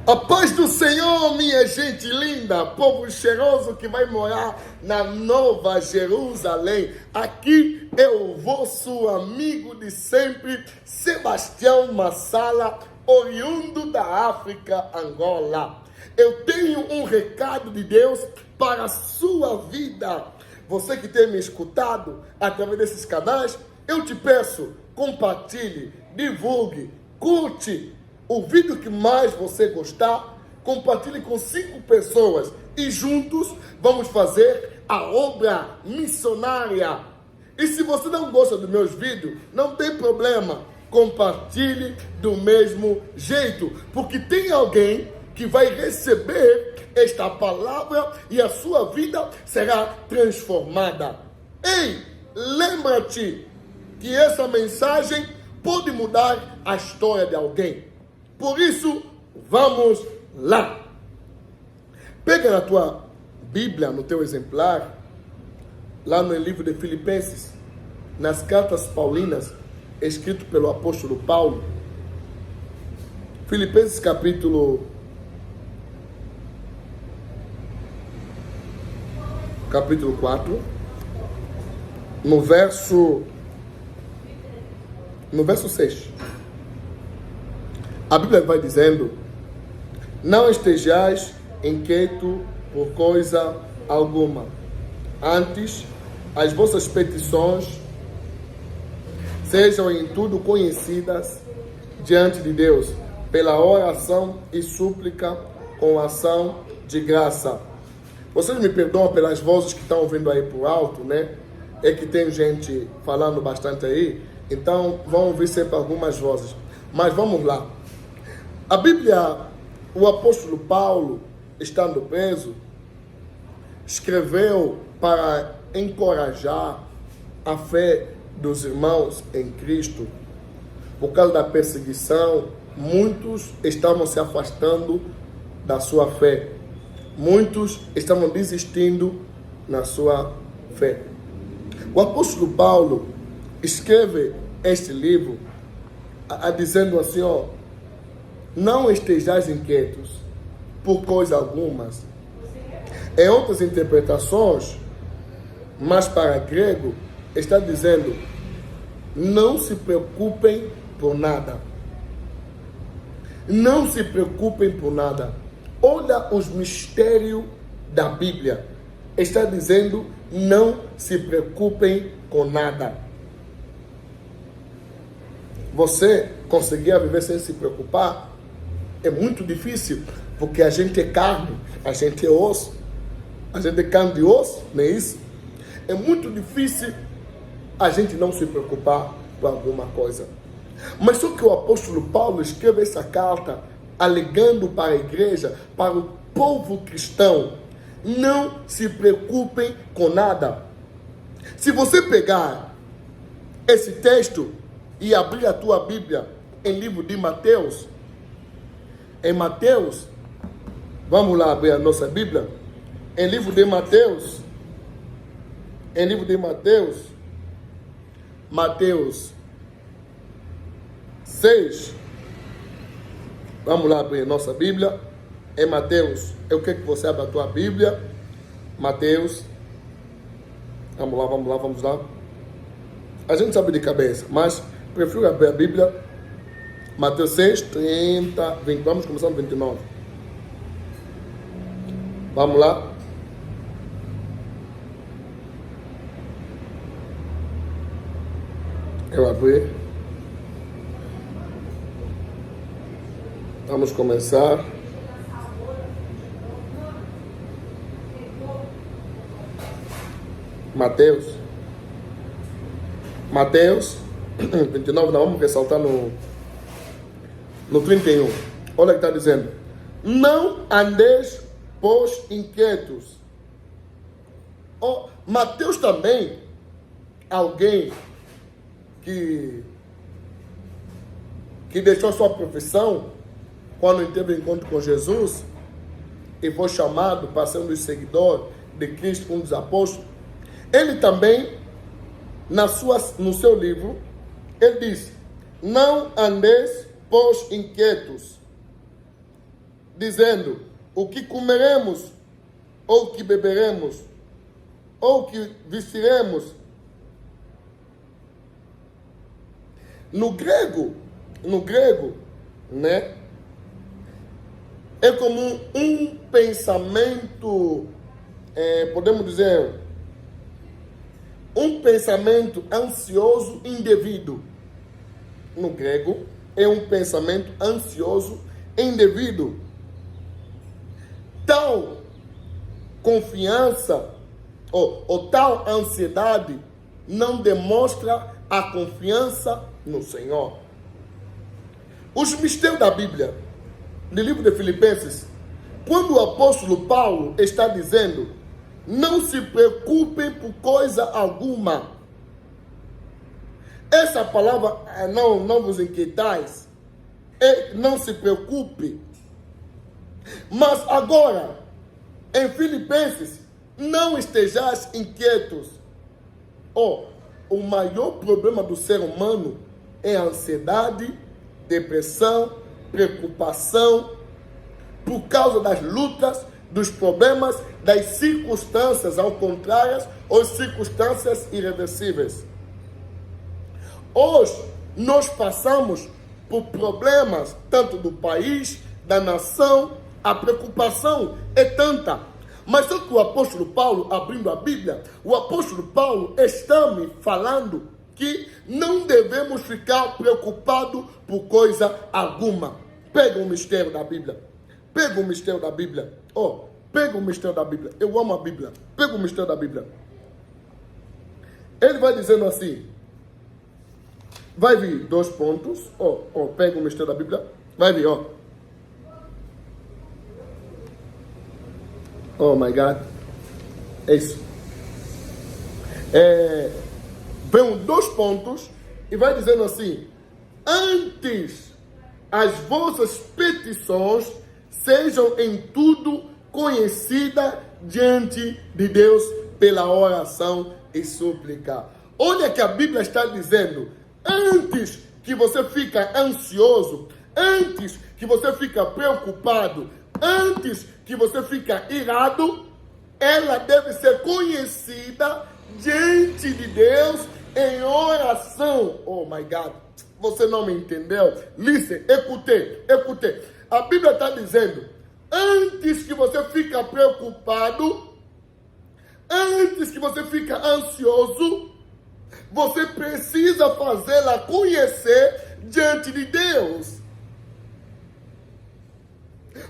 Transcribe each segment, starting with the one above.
A paz do Senhor, minha gente linda, povo cheiroso que vai morar na Nova Jerusalém. Aqui é o vosso amigo de sempre, Sebastião Massala, oriundo da África, Angola. Eu tenho um recado de Deus para a sua vida. Você que tem me escutado através desses canais, eu te peço, compartilhe, divulgue, curte o vídeo que mais você gostar, compartilhe com 5 pessoas e juntos vamos fazer a obra missionária. E se você não gosta dos meus vídeos, não tem problema, compartilhe do mesmo jeito, porque tem alguém que vai receber esta palavra e a sua vida será transformada. Ei, lembra-te que essa mensagem pode mudar a história de alguém. Por isso, vamos lá. Pega na tua Bíblia, no teu exemplar, lá no livro de Filipenses, nas cartas paulinas, escrito pelo apóstolo Paulo. Filipenses capítulo 4, no verso 6. A Bíblia vai dizendo: não estejais inquieto por coisa alguma. Antes, as vossas petições sejam em tudo conhecidas diante de Deus, pela oração e súplica com ação de graça. Vocês me perdoam pelas vozes que estão ouvindo aí por alto, né? É que tem gente falando bastante aí, então vão ouvir sempre algumas vozes. Mas vamos lá. A Bíblia, o apóstolo Paulo, estando preso, escreveu para encorajar a fé dos irmãos em Cristo. Por causa da perseguição, muitos estavam se afastando da sua fé. Muitos estavam desistindo na sua fé. O apóstolo Paulo escreve este livro dizendo assim, não estejais inquietos por coisa algumas. Em outras interpretações, mas para grego, está dizendo, não se preocupem por nada. Não se preocupem por nada. Olha os mistérios da Bíblia. Está dizendo, não se preocupem com nada. Você conseguir viver sem se preocupar? É muito difícil, porque a gente é carne, a gente é osso, a gente é carne de osso, não é isso? É muito difícil a gente não se preocupar com alguma coisa. Mas só que o apóstolo Paulo escreve essa carta alegando para a igreja, para o povo cristão, não se preocupem com nada. Se você pegar esse texto e abrir a tua Bíblia em livro de Mateus, em Mateus, vamos lá abrir a nossa Bíblia, em livro de Mateus, Mateus 6, vamos lá abrir a nossa Bíblia, em Mateus, eu quero que você abra a tua Bíblia, Mateus, vamos lá, a gente sabe de cabeça, mas prefiro abrir a Bíblia, Mateus 6, 30, 20. Vamos começar no 29. Vamos lá. Eu abri. Vamos começar. Mateus 29, não, vamos ressaltar no 31, olha o que está dizendo: não andeis, pois, inquietos. Mateus também, alguém que deixou sua profissão quando teve um encontro com Jesus e foi chamado para ser um dos seguidores de Cristo, um dos apóstolos. Ele também, no seu livro, ele diz: não andeis, pois, inquietos. dizendo: o que comeremos, ou o que beberemos, ou o que vestiremos. No grego, né? É como um pensamento, podemos dizer, um pensamento ansioso indevido. No grego, é um pensamento ansioso indevido. Tal confiança ou tal ansiedade não demonstra a confiança no Senhor. Os mistérios da Bíblia, no livro de Filipenses, quando o apóstolo Paulo está dizendo: não se preocupem por coisa alguma. Essa palavra, não vos inquietais, não se preocupe. Mas agora, em Filipenses, não estejais inquietos. O maior problema do ser humano é a ansiedade, depressão, preocupação, por causa das lutas, dos problemas, das circunstâncias ao contrárias ou circunstâncias irreversíveis. Hoje, nós passamos por problemas, tanto do país, da nação, a preocupação é tanta. Mas só que o apóstolo Paulo, abrindo a Bíblia, o apóstolo Paulo está me falando que não devemos ficar preocupados por coisa alguma. Pega o mistério da Bíblia. Pega o mistério da Bíblia. Pega o mistério da Bíblia. Eu amo a Bíblia. Pega o mistério da Bíblia. Ele vai dizendo assim. Vai vir 2 pontos. Pega o mistério da Bíblia. Vai vir, Oh my God. É isso. Vem 2 pontos e vai dizendo assim: antes as vossas petições sejam em tudo conhecidas diante de Deus pela oração e súplica. Olha que a Bíblia está dizendo: antes que você fica ansioso, antes que você fica preocupado, antes que você fica irado, ela deve ser conhecida diante de Deus em oração. Oh my God, você não me entendeu? Listen, écoutez. A Bíblia está dizendo: antes que você fica preocupado, antes que você fica ansioso, você precisa fazê-la conhecer diante de Deus.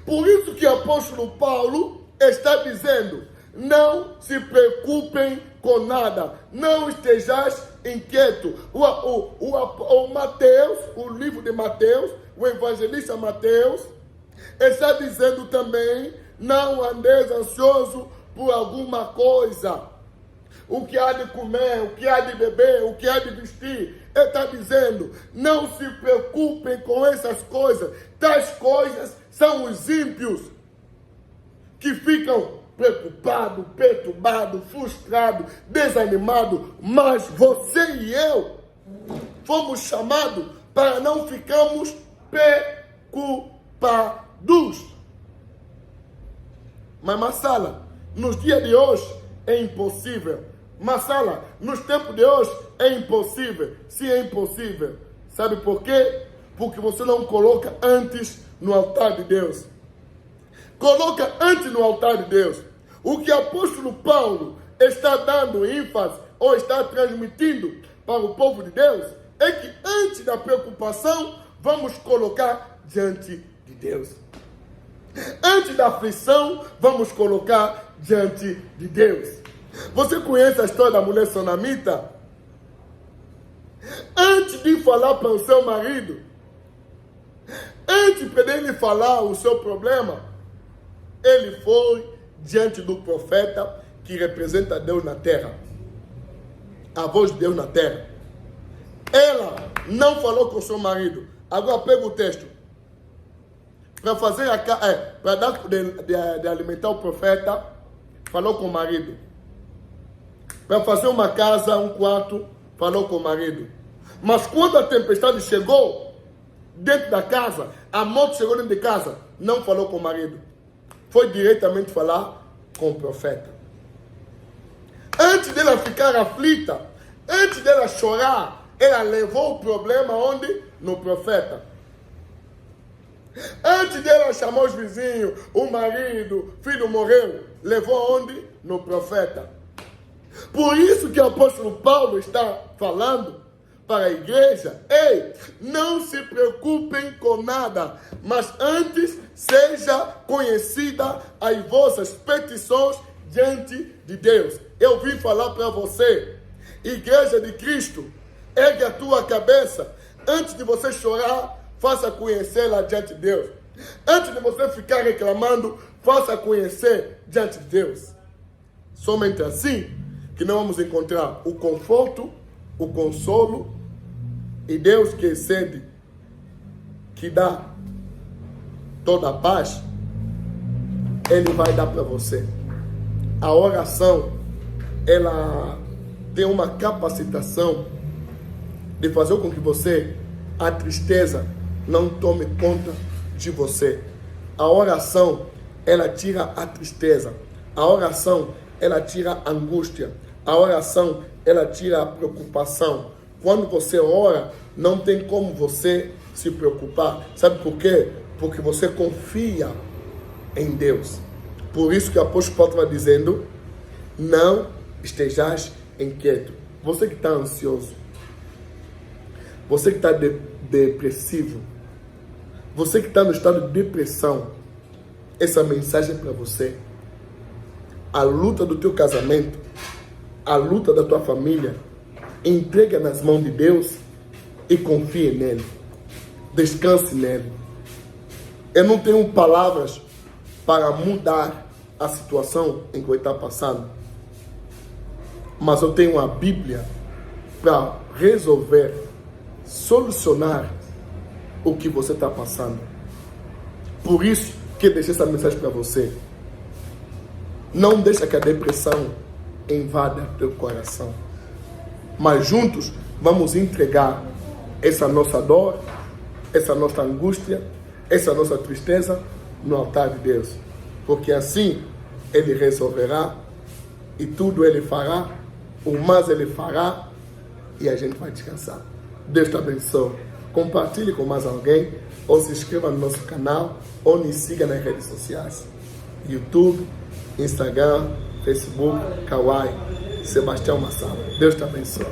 Por isso que o apóstolo Paulo está dizendo: não se preocupem com nada, não estejais inquietos. O Mateus, o livro de Mateus, o evangelista Mateus, está dizendo também: não andeis ansioso por alguma coisa. O que há de comer, o que há de beber, o que há de vestir. Ele está dizendo: não se preocupem com essas coisas. Tais coisas são os ímpios que ficam preocupados, perturbados, frustrados, desanimados. Mas você e eu fomos chamados para não ficarmos preocupados. Mas Massala, nos dias de hoje é impossível. Massala, nos tempos de hoje é impossível. Se é impossível, sabe por quê? Porque você não coloca antes no altar de Deus. Coloca antes no altar de Deus. O que o apóstolo Paulo está dando ênfase ou está transmitindo para o povo de Deus é que antes da preocupação, vamos colocar diante de Deus. Antes da aflição, vamos colocar diante de Deus. Você conhece a história da mulher sunamita? Antes de falar para o seu marido, antes de ele falar o seu problema, ele foi diante do profeta que representa Deus na terra. A voz de Deus na terra. Ela não falou com o seu marido. Agora pega o texto. Para fazer para dar de alimentar o profeta, falou com o marido. Para fazer uma casa, um quarto, falou com o marido. Mas quando a tempestade chegou, dentro da casa, a morte chegou dentro de casa, não falou com o marido. Foi diretamente falar com o profeta. Antes dela ficar aflita, antes dela chorar, ela levou o problema onde? No profeta. Antes dela chamar os vizinhos, o marido, o filho morreu, levou onde? No profeta. Por isso que o apóstolo Paulo está falando para a igreja: ei, não se preocupem com nada, mas antes seja conhecida as vossas petições diante de Deus. Eu vim falar para você, igreja de Cristo, ergue a tua cabeça. Antes de você chorar, faça conhecê-la diante de Deus. Antes de você ficar reclamando, faça conhecer diante de Deus. Somente assim que nós vamos encontrar o conforto, o consolo, e Deus que excede, que dá toda a paz, Ele vai dar para você. A oração, ela tem uma capacitação de fazer com que você, a tristeza, não tome conta de você. A oração, ela tira a tristeza. A oração, ela tira a angústia. A oração, ela tira a preocupação. Quando você ora, não tem como você se preocupar. Sabe por quê? Porque você confia em Deus. Por isso que o apóstolo Paulo está dizendo: não estejais inquieto. Você que está ansioso, você que está depressivo, você que está no estado de depressão, essa mensagem é para você. A luta do teu casamento, a luta da tua família, entrega nas mãos de Deus e confie nele. Descanse nele. Eu não tenho palavras para mudar a situação em que está passando, mas eu tenho a Bíblia para resolver, solucionar o que você está passando. Por isso que eu deixei essa mensagem para você. Não deixa que a depressão invada teu coração, mas juntos vamos entregar essa nossa dor, essa nossa angústia, essa nossa tristeza no altar de Deus, porque assim Ele resolverá e tudo Ele fará, o mais Ele fará, e a gente vai descansar. Deus te abençoe. Compartilhe com mais alguém, ou se inscreva no nosso canal, ou nos siga nas redes sociais: YouTube, Instagram, Facebook, Kawaii, Sebastião Massala. Deus te abençoe.